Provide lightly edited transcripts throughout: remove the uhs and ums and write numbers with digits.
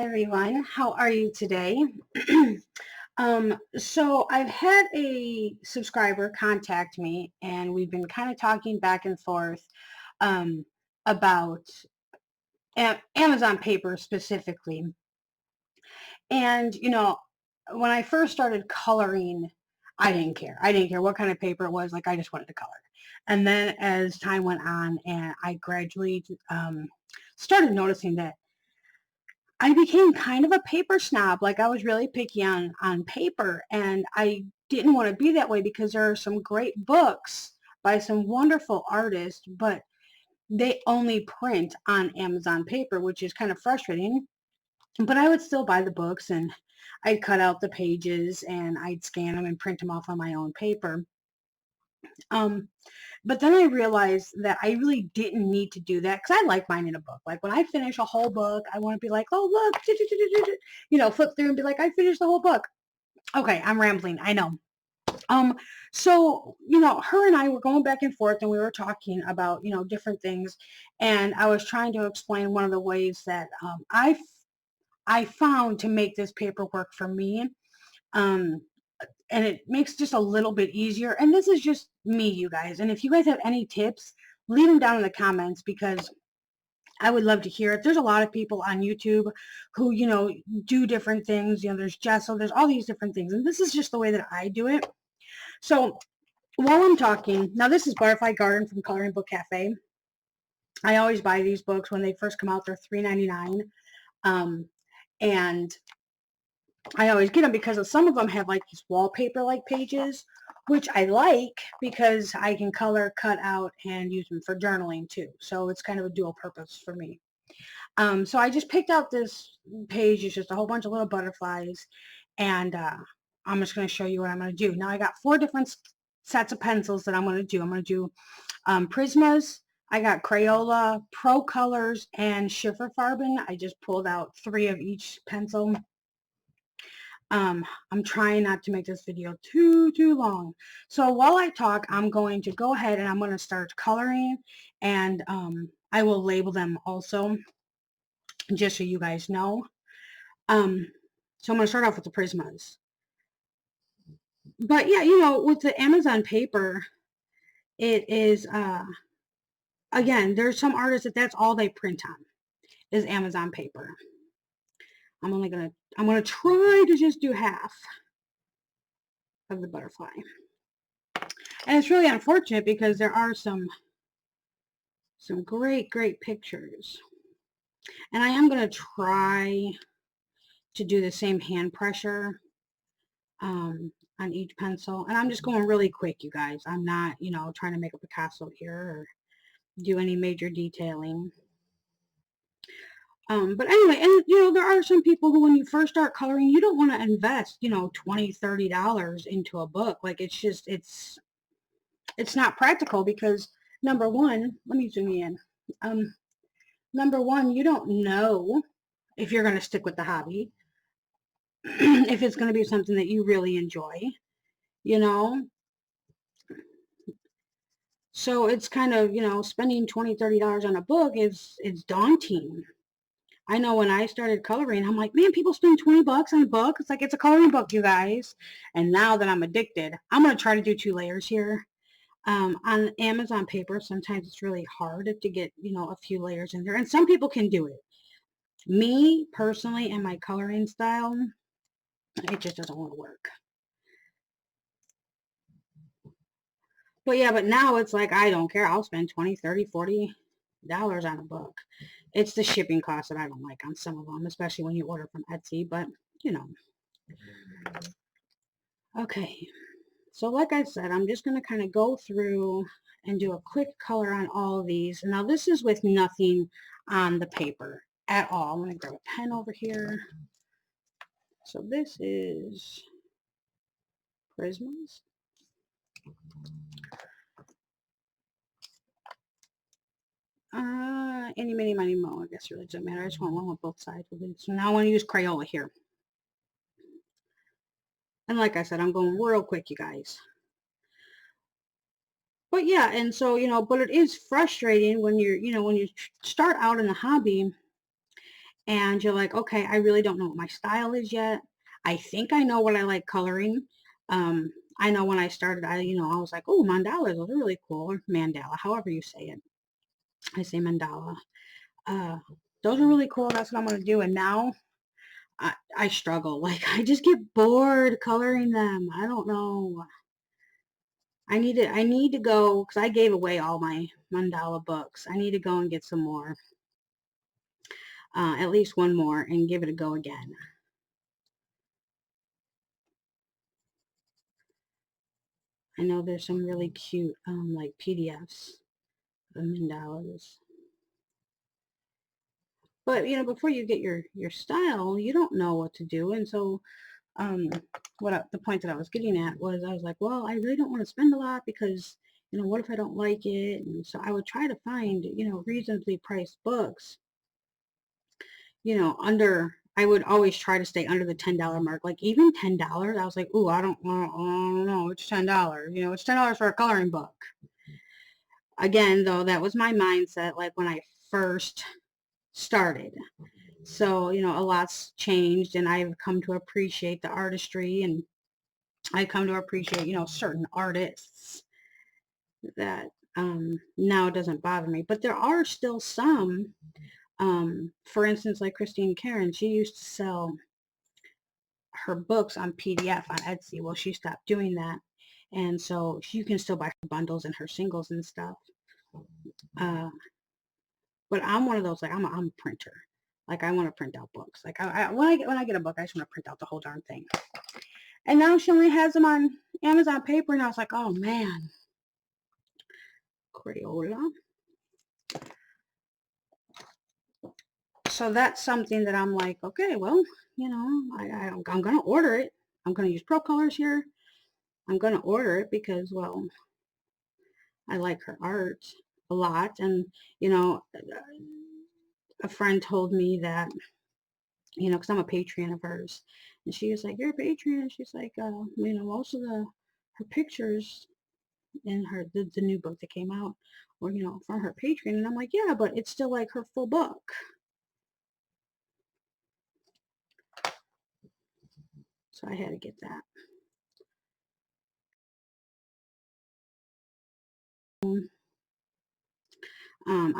everyone, how are you today? So I've had a subscriber contact me and we've been kind of talking back and forth um, about Amazon paper specifically. And, when I first started coloring, I didn't care. I didn't care what kind of paper it was. Like, I just wanted to color. And then as time went on and I gradually started noticing that I became kind of a paper snob. Like, I was really picky on paper, and I didn't want to be that way because there are some great books by some wonderful artists, but they only print on Amazon paper, which is kind of frustrating. But I would still buy the books, and I'd cut out the pages and I'd scan them and print them off on my own paper. But then I realized that I really didn't need to do that because I like mine in a book. Like, when I finish a whole book, I want to be like, oh, look, flip through and be like, I finished the whole book. Okay, I'm rambling. I know. So, her and I were going back and forth and we were talking about, different things. And I was trying to explain one of the ways that I found to make this paper work for me. And it makes just a little bit easier. And this is just me, you guys. And if you guys have any tips, leave them down in the comments because I would love to hear it. There's a lot of people on YouTube who, do different things. There's gesso, there's all these different things. And this is just the way that I do it. So while I'm talking, now this is Butterfly Garden from Coloring Book Cafe. I always buy these books when they first come out. They're $3.99. And I always get them because some of them have like these wallpaper-like pages, which I like because I can color, cut out, and use them for journaling too. So it's kind of a dual purpose for me. So I just picked out this page. It's just a whole bunch of little butterflies, and I'm just going to show you what I'm going to do. Now I got 4 different sets of pencils that I'm going to do. I'm going to do Prismas. I got Crayola, Procolours, and Farben. I just pulled out 3 of each pencil. I'm trying not to make this video too long. So while I talk, I'm going to go ahead and I'm going to start coloring, and I will label them also, just so you guys know. So I'm going to start off with the Prismas. But yeah, with the Amazon paper, it is, again, there's some artists that's all they print on is Amazon paper. I'm going to try to just do half of the butterfly. And it's really unfortunate because there are some great pictures. And I am going to try to do the same hand pressure on each pencil. And I'm just going really quick, you guys. I'm not, trying to make a Picasso here or do any major detailing. But anyway, and there are some people who, when you first start coloring, you don't want to invest, $20, $30 into a book. Like, it's not practical because, number one, let me zoom in. Number one, you don't know if you're going to stick with the hobby, if it's going to be something that you really enjoy, So it's kind of, spending $20, $30 on a book it's daunting. I know when I started coloring, I'm like, man, people spend 20 bucks on a book. It's like, it's a coloring book, you guys. And now that I'm addicted, I'm going to try to do 2 layers here. On Amazon paper, sometimes it's really hard to get, a few layers in there. And some people can do it. Me, personally, and my coloring style, it just doesn't want to work. But yeah, but now it's like, I don't care. I'll spend $20, $30, $40 on a book. It's the shipping cost that I don't like on some of them, especially when you order from Etsy, but, Okay. So like I said, I'm just going to kind of go through and do a quick color on all of these. Now this is with nothing on the paper at all. I'm going to grab a pen over here. So this is Prismas. Any, mini, money, mo. I guess it really doesn't matter. I just want one with both sides of it. So now I want to use Crayola here. And like I said, I'm going real quick, you guys. But yeah, and so, but it is frustrating when you're, when you start out in the hobby and you're like, okay, I really don't know what my style is yet. I think I know what I like coloring. I know when I started, I was like, oh, mandalas, those are really cool, or mandala, however you say it. I say mandala. Uh, those are really cool. That's what I'm going to do. And now I struggle. Like, I just get bored coloring them. I don't know. I need to go, because I gave away all my mandala books. I need to go and get some more. At least one more, and give it a go again. I know there's some really cute like PDFs of mandalas. But before you get your style, you don't know what to do. And so the point that I was getting at was, I was like, well, I really don't want to spend a lot, because what if I don't like it? And so I would try to find reasonably priced books, under, I would always try to stay under the $10 mark. Like, even $10, I was like, ooh, I don't know, it's $10. It's $10 for a coloring book. Again, though, that was my mindset, like, when I first started. So, a lot's changed, and I've come to appreciate the artistry, and I come to appreciate, certain artists that now it doesn't bother me. But there are still some, for instance, like Christine Karen, she used to sell her books on PDF on Etsy. Well, she stopped doing that. And so you can still buy her bundles and her singles and stuff. But I'm one of those, like, I'm a printer. Like, I want to print out books. Like, when I get a book, I just want to print out the whole darn thing. And now she only has them on Amazon paper, and I was like, oh man, Crayola. So that's something that I'm like, okay, well, I'm gonna order it. I'm gonna use Procolours here. I'm gonna order it because, well, I like her art a lot, and a friend told me that, because I'm a Patreon of hers, and she was like, you're a Patreon, and she's like, most of her pictures in the new book that came out were, from her Patreon. And I'm like, yeah, but it's still like her full book. So I had to get that.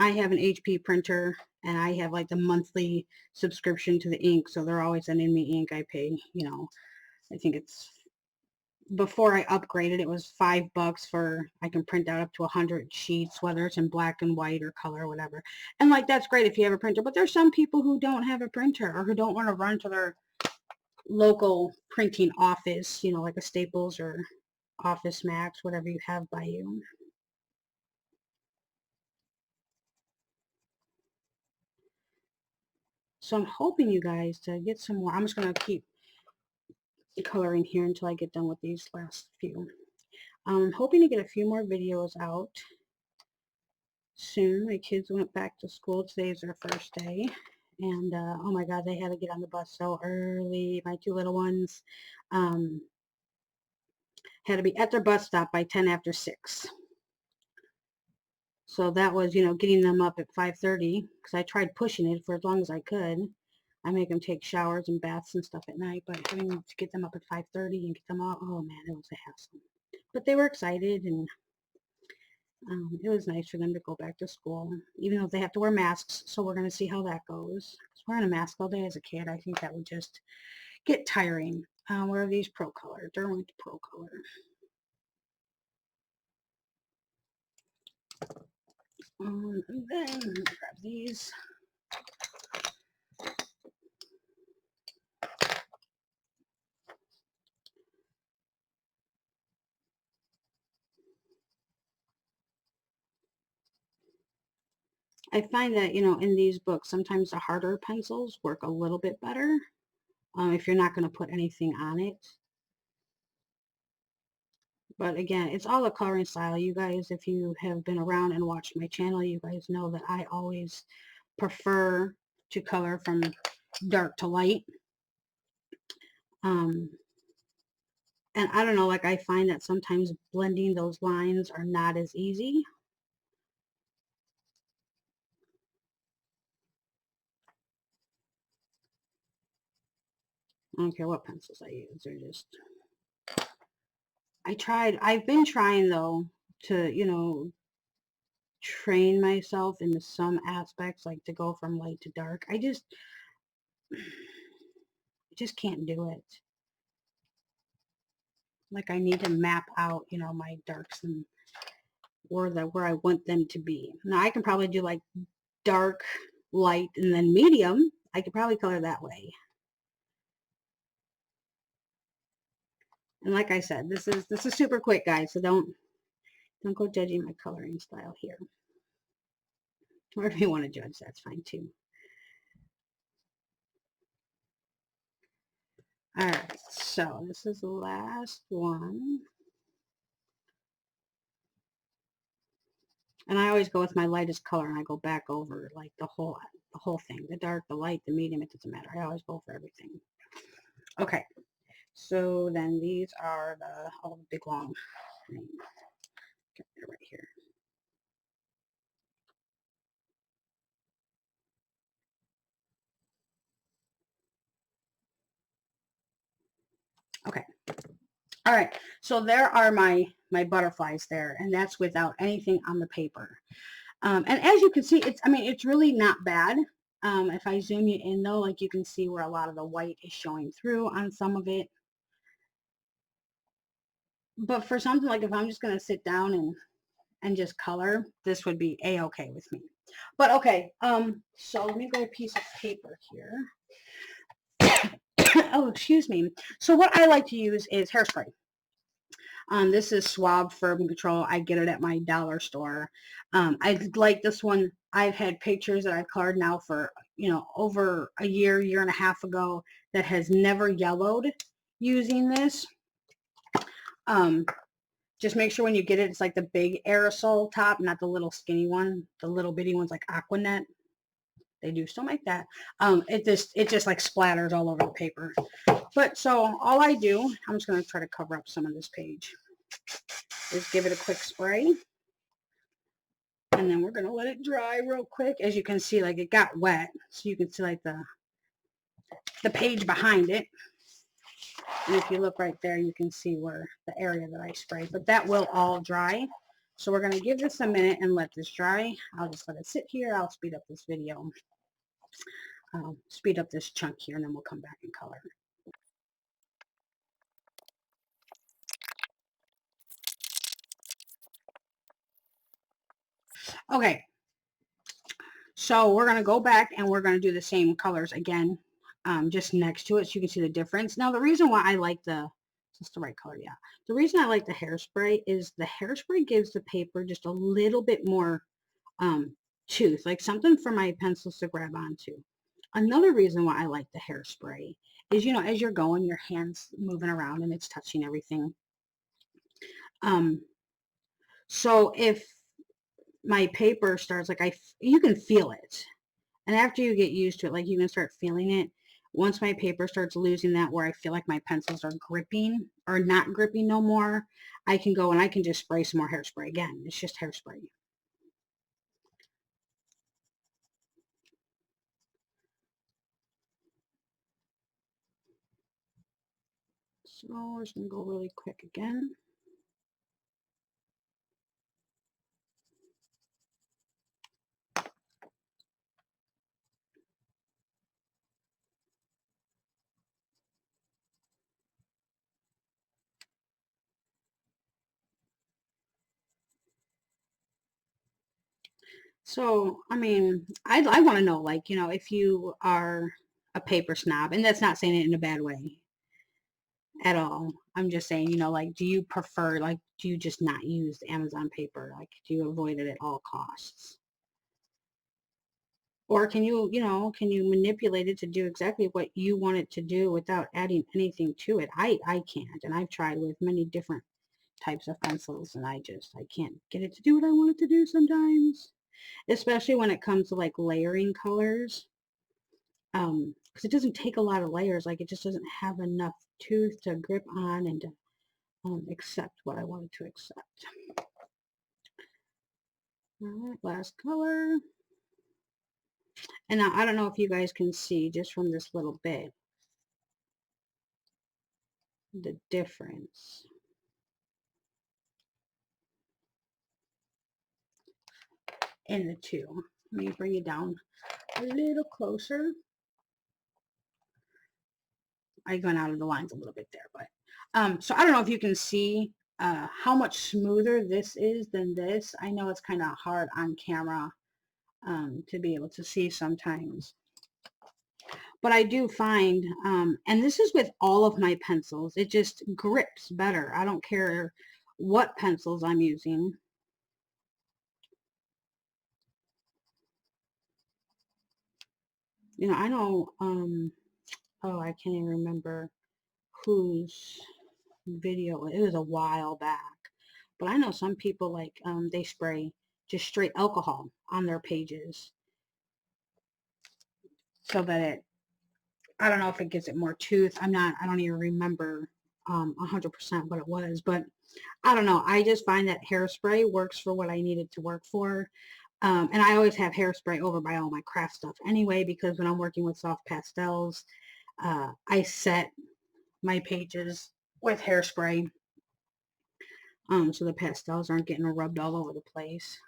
I have an HP printer, and I have like the monthly subscription to the ink, so they're always sending me ink. I pay, I think it's, before I upgraded, it was $5 for, I can print out up to 100 sheets, whether it's in black and white or color or whatever. And like, that's great if you have a printer, but there's some people who don't have a printer, or who don't want to run to their local printing office, like a Staples or Office Max, whatever you have by you. So I'm hoping, you guys, to get some more. I'm just going to keep coloring here until I get done with these last few. I'm hoping to get a few more videos out soon. My kids went back to school. Today's their first day. And, oh my God, they had to get on the bus so early. My two little ones had to be at their bus stop by 10 after 6. So that was, getting them up at 5:30, because I tried pushing it for as long as I could. I make them take showers and baths and stuff at night, but having to get them up at 5:30 and get them out, oh man, it was a hassle. But they were excited, and it was nice for them to go back to school, even though they have to wear masks. So we're going to see how that goes. Wearing a mask all day as a kid, I think that would just get tiring. Where are these Procolour? Derwent Procolour. And then grab these. I find that, in these books, sometimes the harder pencils work a little bit better if you're not going to put anything on it. But again, it's all a coloring style. You guys, if you have been around and watched my channel, you guys know that I always prefer to color from dark to light. And I don't know, like, I find that sometimes blending those lines are not as easy. I don't care what pencils I use. They're just, I've been trying though to, you know, train myself into some aspects, like to go from light to dark. I just can't do it. Like I need to map out, you know, my darks and where I want them to be. Now I can probably do like dark, light, and then medium. I could probably color that way. And like I said, this is super quick, guys. So don't go judging my coloring style here. Or if you want to judge, that's fine too. All right, so this is the last one. And I always go with my lightest color, and I go back over like the whole thing, the dark, the light, the medium. It doesn't matter. I always go for everything. Okay, so then these are the big long thing. Get it right here. Okay. All right. So there are my butterflies there, and that's without anything on the paper. And as you can see, it's really not bad. If I zoom you in though, like you can see where a lot of the white is showing through on some of it. But for something like if I'm just going to sit down and just color, this would be a-okay with me. But okay, so let me get a piece of paper here. Oh, excuse me. So what I like to use is hairspray. This is Suave Farben Control. I get it at my dollar store. I like this one. I've had pictures that I've colored now for, you know, over a year and a half ago that has never yellowed using this. Just make sure when you get it, it's like the big aerosol top, not the little skinny one. The little bitty ones like Aquanet. They do still make that. It just like splatters all over the paper. But so all I do, I'm just going to try to cover up some of this page, is give it a quick spray. And then we're going to let it dry real quick. As you can see, like it got wet. So you can see like the page behind it. And if you look right there, you can see where the area that I sprayed. But that will all dry. So we're going to give this a minute and let this dry. I'll just let it sit here. I'll speed up this video. Speed up this chunk here, and then we'll come back and color. Okay, so we're going to go back and we're going to do the same colors again, just next to it so you can see the difference. Now, the reason why I like is this the right color? Yeah. The reason I like the hairspray is the hairspray gives the paper just a little bit more tooth, like something for my pencils to grab onto. Another reason why I like the hairspray is, you know, as you're going, your hand's moving around and it's touching everything. So if my paper starts, like you can feel it. And after you get used to it, like you can start feeling it. Once my paper starts losing that where I feel like my pencils are gripping or not gripping no more, I can go and I can just spray some more hairspray again. It's just hairspray. So we're just going to go really quick again. So, I mean, I want to know, like, you know, if you are a paper snob, and that's not saying it in a bad way at all. I'm just saying, you know, like, do you prefer, like, do you just not use Amazon paper? Like, do you avoid it at all costs? Or can you, you know, can you manipulate it to do exactly what you want it to do without adding anything to it? I can't, and I've tried with many different types of pencils, and I can't get it to do what I want it to do sometimes. Especially when it comes to like layering colors, because it doesn't take a lot of layers. Like it just doesn't have enough tooth to grip on and to accept what I wanted to accept. All right, last color. And now I don't know if you guys can see just from this little bit, the difference in the two. Let me bring it down a little closer. I went out of the lines a little bit there, but so I don't know if you can see how much smoother this is than this. I know it's kind of hard on camera to be able to see sometimes. But I do find, and this is with all of my pencils, it just grips better. I don't care what pencils I'm using. You know, I know, oh, I can't even remember whose video, it was a while back. But I know some people like, they spray just straight alcohol on their pages so that it, I don't know if it gives it more tooth. I don't even remember 100% what it was, but I don't know. I just find that hairspray works for what I need it to work for. And I always have hairspray over by all my craft stuff anyway, because when I'm working with soft pastels, I set my pages with hairspray so the pastels aren't getting rubbed all over the place.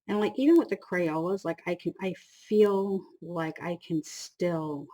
And like even with the Crayolas, like I feel like I can still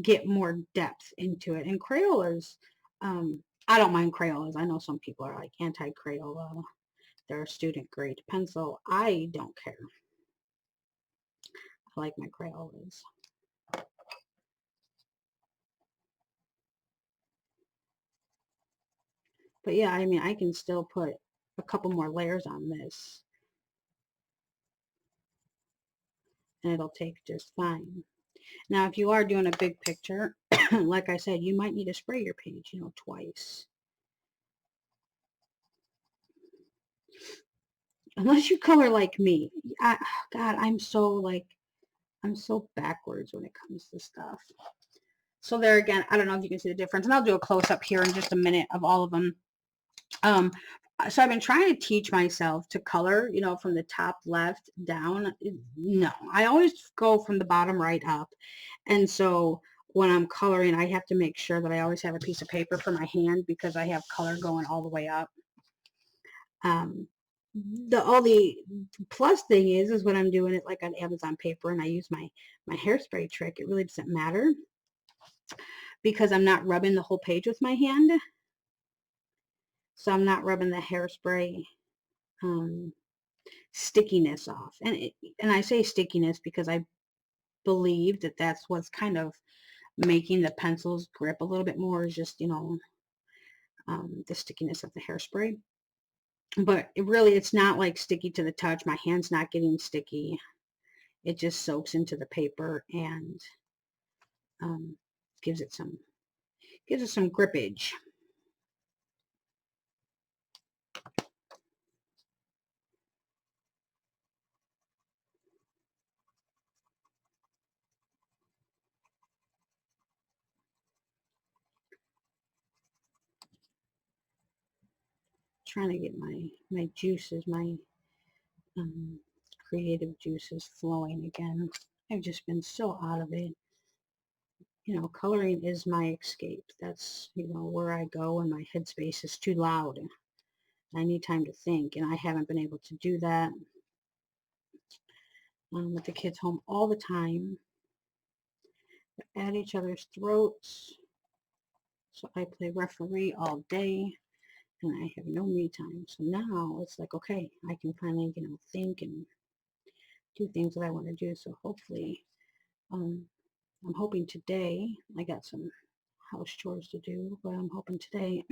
get more depth into it. And Crayolas, I don't mind Crayolas. I know some people are like anti-Crayola. They're a student grade pencil. I don't care. I like my Crayolas. But yeah, I mean, I can still put a couple more layers on this and it'll take just fine. Now, if you are doing a big picture, like I said, you might need to spray your page, you know, twice. Unless you color like me. God, I'm so backwards when it comes to stuff. So there again, I don't know if you can see the difference. And I'll do a close-up here in just a minute of all of them. So I've been trying to teach myself to color, you know, from the top left down. No, I always go from the bottom right up. And so when I'm coloring, I have to make sure that I always have a piece of paper for my hand because I have color going all the way up. The plus thing is when I'm doing it like on Amazon paper and I use my hairspray trick, it really doesn't matter because I'm not rubbing the whole page with my hand. So I'm not rubbing the hairspray stickiness off. And I say stickiness because I believe that that's what's kind of making the pencils grip a little bit more is just, you know, the stickiness of the hairspray. But it's not like sticky to the touch. My hand's not getting sticky. It just soaks into the paper and um, gives it some grippage. Trying to get my juices, my creative juices flowing again. I've just been so out of it. You know, coloring is my escape. That's, you know, where I go when my headspace is too loud. I need time to think, and I haven't been able to do that with the kids home all the time. They're at each other's throats. So I play referee all day, and I have no me time. So now it's like, okay, I can finally, you know, think and do things that I want to do. So hopefully, I'm hoping today, I got some house chores to do, but I'm hoping today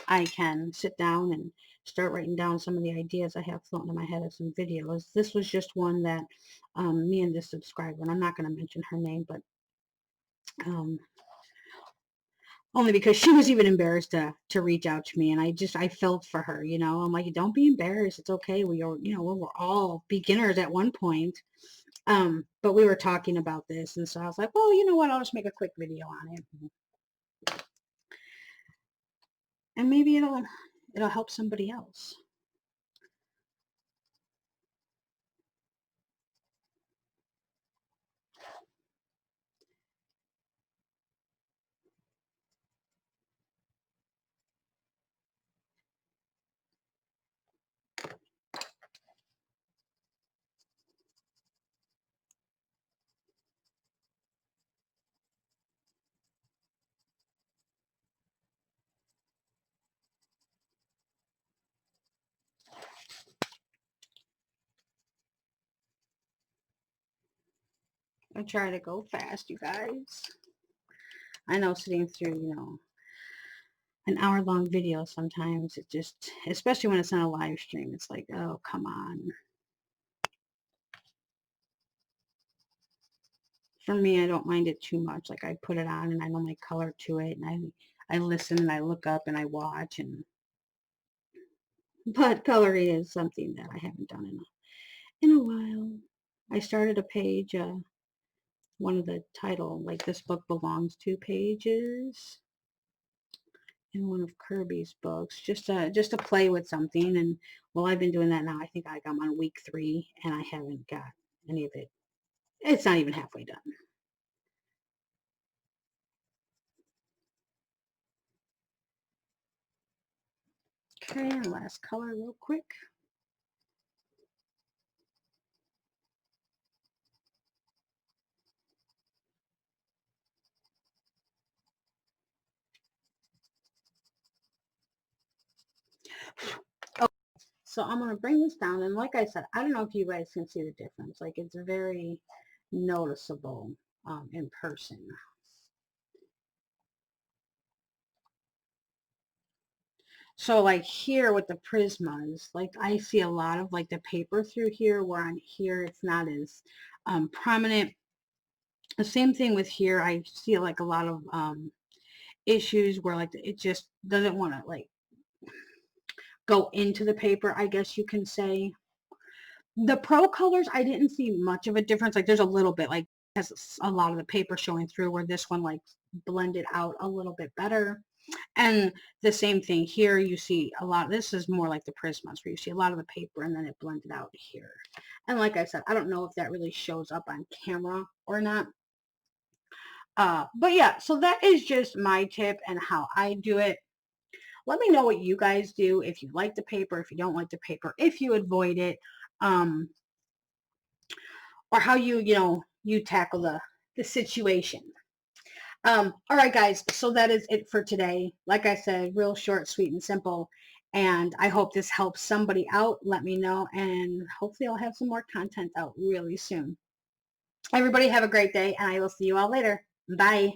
I can sit down and start writing down some of the ideas I have floating in my head of some videos. This was just one that me and this subscriber, and I'm not going to mention her name, but only because she was even embarrassed to reach out to me, and I felt for her, you know. I'm like, don't be embarrassed. It's okay. We are, you know, we're all beginners at one point. But we were talking about this, and so I was like, well, you know what? I'll just make a quick video on it, and maybe it'll help somebody else. I try to go fast, you guys. I know sitting through, you know, an hour-long video sometimes, it just, especially when it's on a live stream, it's like, oh, come on. For me, I don't mind it too much. Like, I put it on and I know my color to it, and I listen and I look up and I watch, and but coloring is something that I haven't done in a while. I started a page, one of the title, like this book belongs to pages in one of Kirby's books, just to play with something. And well, I've been doing that now. I think I'm on week 3, and I haven't got any of it. It's not even halfway done. Okay, and last color real quick. Oh, so I'm going to bring this down, and like I said, I don't know if you guys can see the difference. Like, it's very noticeable in person. So like here with the Prismas, like I see a lot of like the paper through here, where on here it's not as prominent. The same thing with here. I see like a lot of issues where like it just doesn't want to like go into the paper, I guess you can say. The Procolors, I didn't see much of a difference. Like there's a little bit, like has a lot of the paper showing through, where this one like blended out a little bit better. And the same thing here, you see a lot. This is more like the Prismas, where you see a lot of the paper and then it blended out here. And like I said, I don't know if that really shows up on camera or not. But yeah, so that is just my tip and how I do it. Let me know what you guys do, if you like the paper, if you don't like the paper, if you avoid it, or how you tackle the situation. All right, guys, so that is it for today. Like I said, real short, sweet, and simple. And I hope this helps somebody out. Let me know, and hopefully I'll have some more content out really soon. Everybody have a great day, and I will see you all later. Bye.